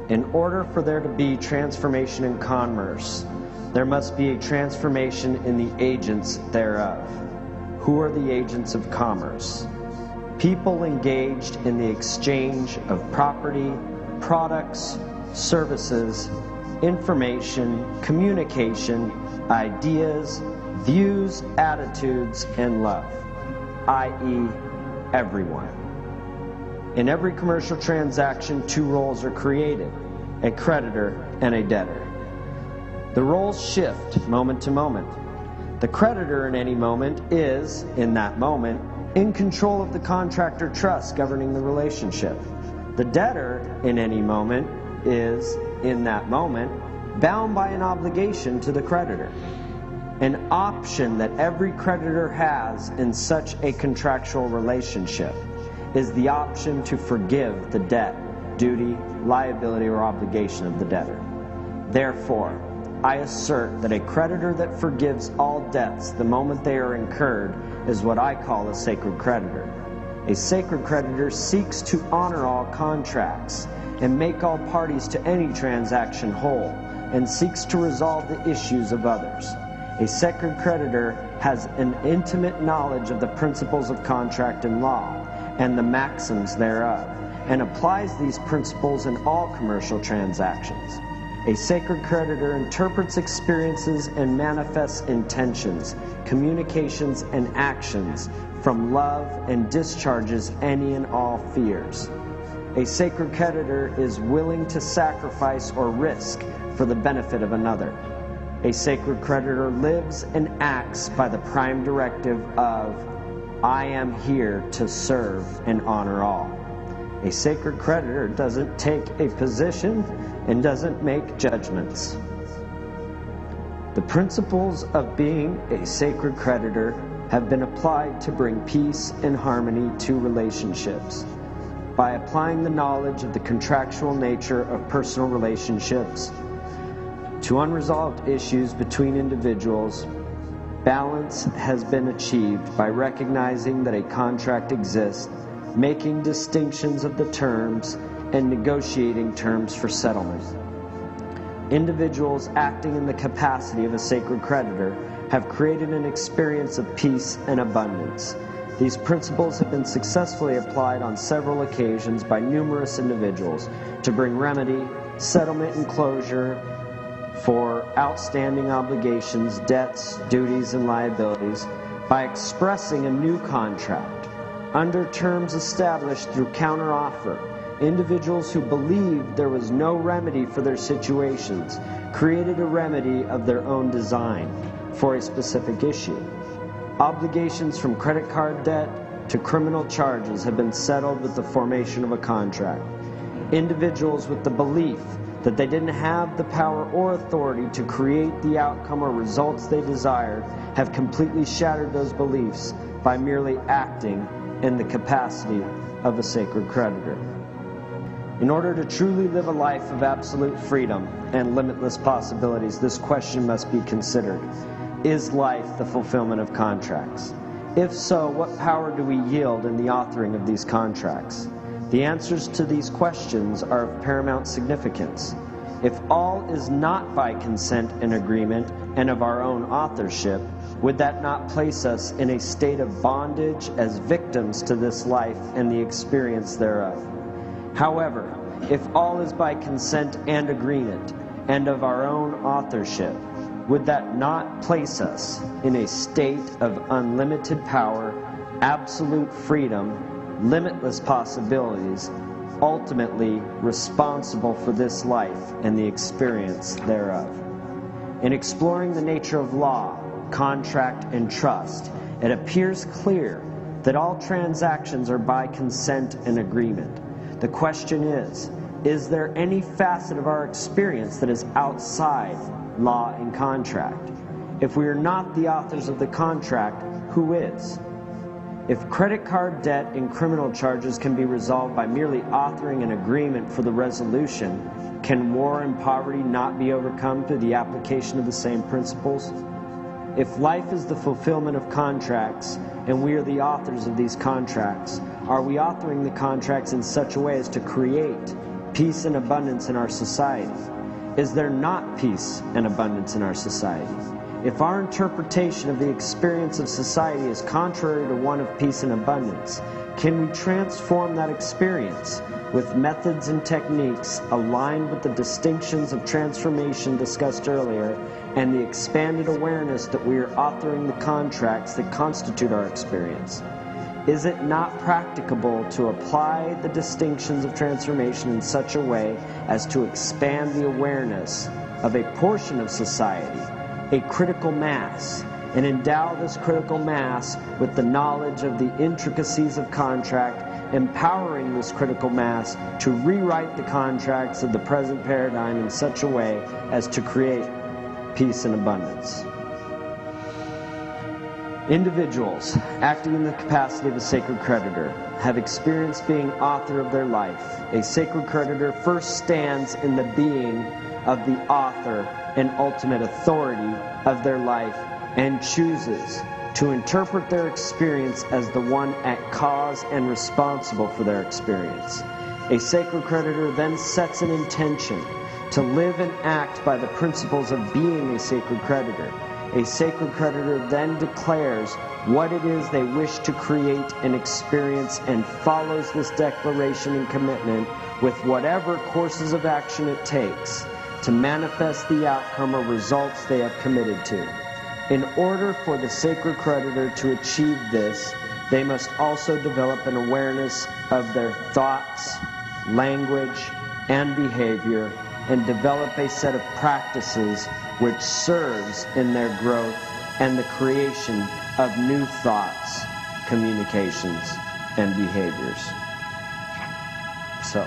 In order for there to be transformation in commerce, there must be a transformation in the agents thereof. Who are the agents of commerce? People engaged in the exchange of property, products, services, information, communication, ideas, views, attitudes, and love, i.e., everyone. In every commercial transaction, two roles are created, a creditor and a debtor. The roles shift moment to moment. The creditor in any moment is, in that moment, in control of the contract or trust governing the relationship. The debtor in any moment is, in that moment, bound by an obligation to the creditor. An option that every creditor has in such a contractual relationship is the option to forgive the debt, duty, liability, or obligation of the debtor. Therefore, I assert that a creditor that forgives all debts the moment they are incurred is what I call a sacred creditor. A sacred creditor seeks to honor all contracts and make all parties to any transaction whole, and seeks to resolve the issues of others. A sacred creditor has an intimate knowledge of the principles of contract and law, and the maxims thereof, and applies these principles in all commercial transactions. A sacred creditor interprets experiences and manifests intentions, communications, and actions from love, and discharges any and all fears. A sacred creditor is willing to sacrifice or risk for the benefit of another. A sacred creditor lives and acts by the prime directive of, I am here to serve and honor all. A sacred creditor doesn't take a position and doesn't make judgments. The principles of being a sacred creditor have been applied to bring peace and harmony to relationships. By applying the knowledge of the contractual nature of personal relationships to unresolved issues between individuals, balance has been achieved by recognizing that a contract exists, making distinctions of the terms, and negotiating terms for settlement. Individuals acting in the capacity of a sacred creditor have created an experience of peace and abundance. These principles have been successfully applied on several occasions by numerous individuals to bring remedy, settlement, and closure for outstanding obligations, debts, duties, and liabilities by expressing a new contract under terms established through counteroffer. Individuals who believed there was no remedy for their situations created a remedy of their own design for a specific issue. Obligations from credit card debt to criminal charges have been settled with the formation of a contract. Individuals with the belief that they didn't have the power or authority to create the outcome or results they desired have completely shattered those beliefs by merely acting in the capacity of a sacred creditor. In order to truly live a life of absolute freedom and limitless possibilities, this question must be considered. Is life the fulfillment of contracts? If so, what power do we yield in the authoring of these contracts? The answers to these questions are of paramount significance. If all is not by consent and agreement and of our own authorship, would that not place us in a state of bondage as victims to this life and the experience thereof? However, if all is by consent and agreement and of our own authorship, would that not place us in a state of unlimited power, absolute freedom, limitless possibilities, ultimately responsible for this life and the experience thereof? In exploring the nature of law, contract, and trust, it appears clear that all transactions are by consent and agreement. The question is there any facet of our experience that is outside law and contract? If we are not the authors of the contract, who is? If credit card debt and criminal charges can be resolved by merely authoring an agreement for the resolution, can war and poverty not be overcome through the application of the same principles? If life is the fulfillment of contracts, and we are the authors of these contracts, are we authoring the contracts in such a way as to create peace and abundance in our society? Is there not peace and abundance in our society? If our interpretation of the experience of society is contrary to one of peace and abundance, can we transform that experience with methods and techniques aligned with the distinctions of transformation discussed earlier and the expanded awareness that we are authoring the contracts that constitute our experience? Is it not practicable to apply the distinctions of transformation in such a way as to expand the awareness of a portion of society, a critical mass, and endow this critical mass with the knowledge of the intricacies of contract, empowering this critical mass to rewrite the contracts of the present paradigm in such a way as to create peace and abundance? Individuals acting in the capacity of a sacred creditor have experienced being author of their life. A sacred creditor first stands in the being of the author and ultimate authority of their life and chooses to interpret their experience as the one at cause and responsible for their experience. A sacred creditor then sets an intention to live and act by the principles of being a sacred creditor. A sacred creditor then declares what it is they wish to create and experience and follows this declaration and commitment with whatever courses of action it takes to manifest the outcome or results they have committed to. In order for the sacred creditor to achieve this, they must also develop an awareness of their thoughts, language, and behavior, and develop a set of practices which serves in their growth and the creation of new thoughts, communications, and behaviors. So,